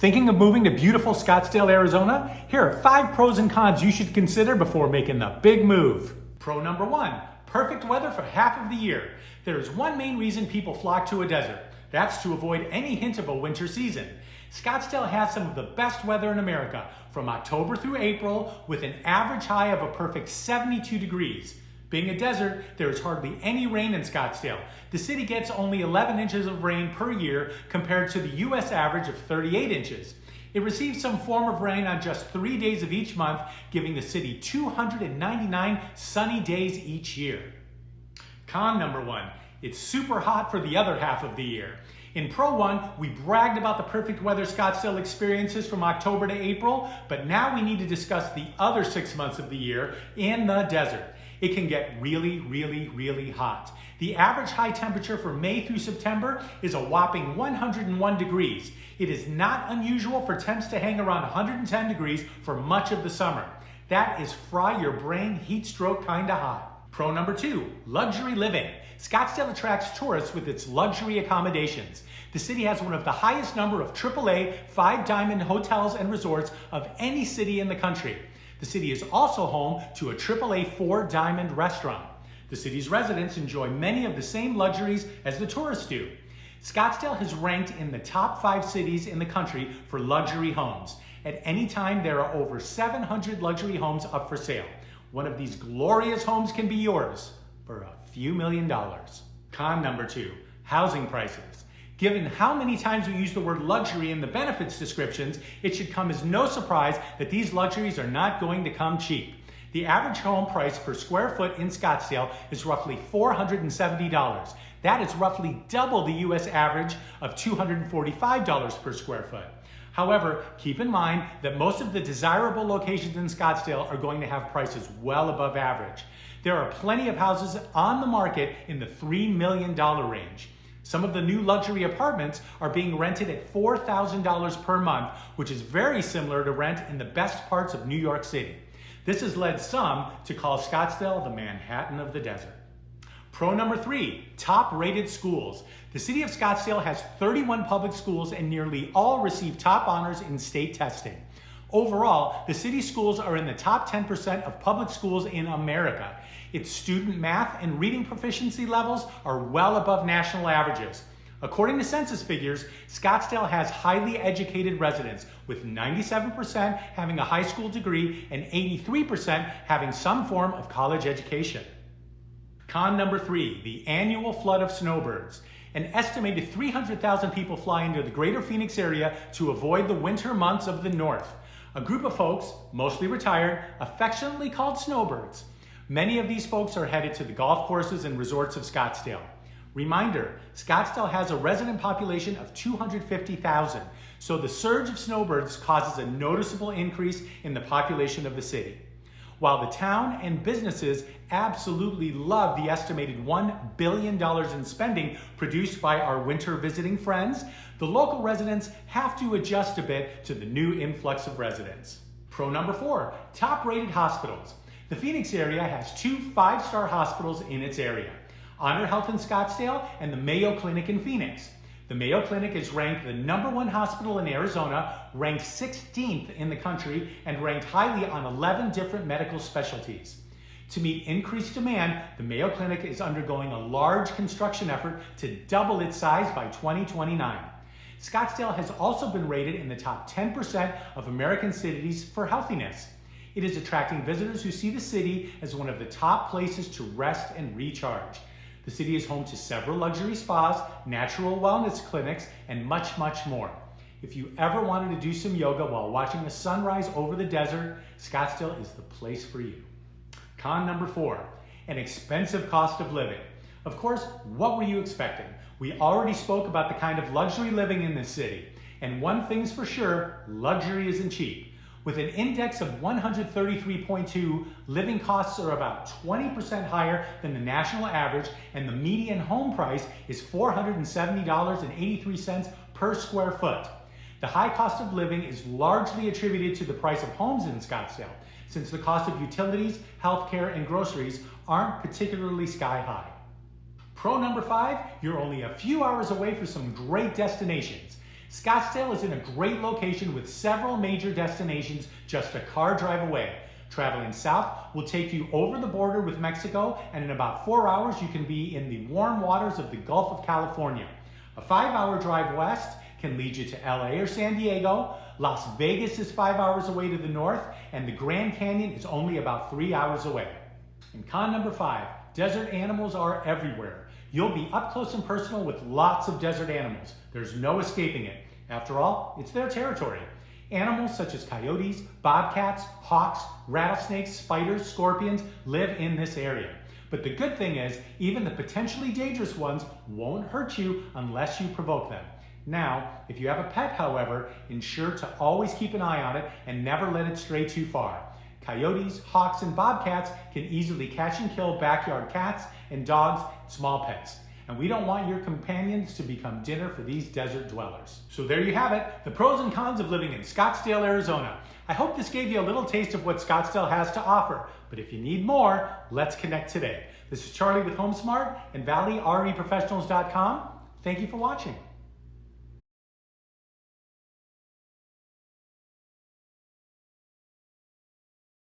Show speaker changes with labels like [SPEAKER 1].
[SPEAKER 1] Thinking of moving to beautiful Scottsdale, Arizona? Here are 5 pros and cons you should consider before making the big move. Pro number 1, perfect weather for half of the year. There is one main reason people flock to a desert. That's to avoid any hint of a winter season. Scottsdale has some of the best weather in America, from October through April, with an average high of a perfect 72 degrees. Being a desert, there is hardly any rain in Scottsdale. The city gets only 11 inches of rain per year compared to the US average of 38 inches. It receives some form of rain on just 3 days of each month, giving the city 299 sunny days each year. Con number 1, it's super hot for the other half of the year. In Pro 1, we bragged about the perfect weather Scottsdale experiences from October to April, but now we need to discuss the other 6 months of the year in the desert. It can get really hot. The average high temperature for May through September is a whopping 101 degrees. It is not unusual for temps to hang around 110 degrees for much of the summer. That is fry your brain heat stroke kinda hot. Pro number 2, luxury living. Scottsdale attracts tourists with its luxury accommodations. The city has one of the highest number of AAA 5-diamond hotels and resorts of any city in the country. The city is also home to a AAA 4-diamond restaurant. The city's residents enjoy many of the same luxuries as the tourists do. Scottsdale has ranked in the top 5 cities in the country for luxury homes. At any time, there are over 700 luxury homes up for sale. One of these glorious homes can be yours for a few $1,000,000. Con number 2, housing prices. Given how many times we use the word luxury in the benefits descriptions, it should come as no surprise that these luxuries are not going to come cheap. The average home price per square foot in Scottsdale is roughly $470. That is roughly double the US average of $245 per square foot. However, keep in mind that most of the desirable locations in Scottsdale are going to have prices well above average. There are plenty of houses on the market in the $3 million range. Some of the new luxury apartments are being rented at $4,000 per month, which is very similar to rent in the best parts of New York City. This has led some to call Scottsdale the Manhattan of the desert. Pro number 3, top-rated schools. The city of Scottsdale has 31 public schools and nearly all receive top honors in state testing. Overall, the city's schools are in the top 10% of public schools in America. Its student math and reading proficiency levels are well above national averages. According to census figures, Scottsdale has highly educated residents, with 97% having a high school degree and 83% having some form of college education. Con number 3, the annual flood of snowbirds. An estimated 300,000 people fly into the greater Phoenix area to avoid the winter months of the north. A group of folks, mostly retired, affectionately called snowbirds. Many of these folks are headed to the golf courses and resorts of Scottsdale. Reminder, Scottsdale has a resident population of 250,000, so the surge of snowbirds causes a noticeable increase in the population of the city. While the town and businesses absolutely love the estimated $1 billion in spending produced by our winter visiting friends, the local residents have to adjust a bit to the new influx of residents. Pro number 4, top-rated hospitals. The Phoenix area has 2 5-star hospitals in its area, Honor Health in Scottsdale and the Mayo Clinic in Phoenix. The Mayo Clinic is ranked the #1 hospital in Arizona, ranked 16th in the country, and ranked highly on 11 different medical specialties. To meet increased demand, the Mayo Clinic is undergoing a large construction effort to double its size by 2029. Scottsdale has also been rated in the top 10% of American cities for healthiness. It is attracting visitors who see the city as one of the top places to rest and recharge. The city is home to several luxury spas, natural wellness clinics, and much more. If you ever wanted to do some yoga while watching the sunrise over the desert, Scottsdale is the place for you. Con number 4, an expensive cost of living. Of course, what were you expecting? We already spoke about the kind of luxury living in this city. And one thing's for sure, luxury isn't cheap. With an index of 133.2, living costs are about 20% higher than the national average, and the median home price is $470.83 per square foot. The high cost of living is largely attributed to the price of homes in Scottsdale, since the cost of utilities, healthcare, and groceries aren't particularly sky high. Pro number 5, you're only a few hours away from some great destinations. Scottsdale is in a great location with several major destinations just a car drive away. Traveling south will take you over the border with Mexico, and in about 4 hours you can be in the warm waters of the Gulf of California. A 5-hour drive west can lead you to LA or San Diego. Las Vegas is 5 hours away to the north, and the Grand Canyon is only about 3 hours away. And con number 5, desert animals are everywhere. You'll be up close and personal with lots of desert animals. There's no escaping it. After all, it's their territory. Animals such as coyotes, bobcats, hawks, rattlesnakes, spiders, scorpions live in this area. But the good thing is, even the potentially dangerous ones won't hurt you unless you provoke them. Now, if you have a pet, however, ensure to always keep an eye on it and never let it stray too far. Coyotes, hawks, and bobcats can easily catch and kill backyard cats and dogs, small pets. And we don't want your companions to become dinner for these desert dwellers. So there you have it, the pros and cons of living in Scottsdale, Arizona. I hope this gave you a little taste of what Scottsdale has to offer. But if you need more, let's connect today. This is Charlie with HomeSmart and ValleyREProfessionals.com. Thank you for watching.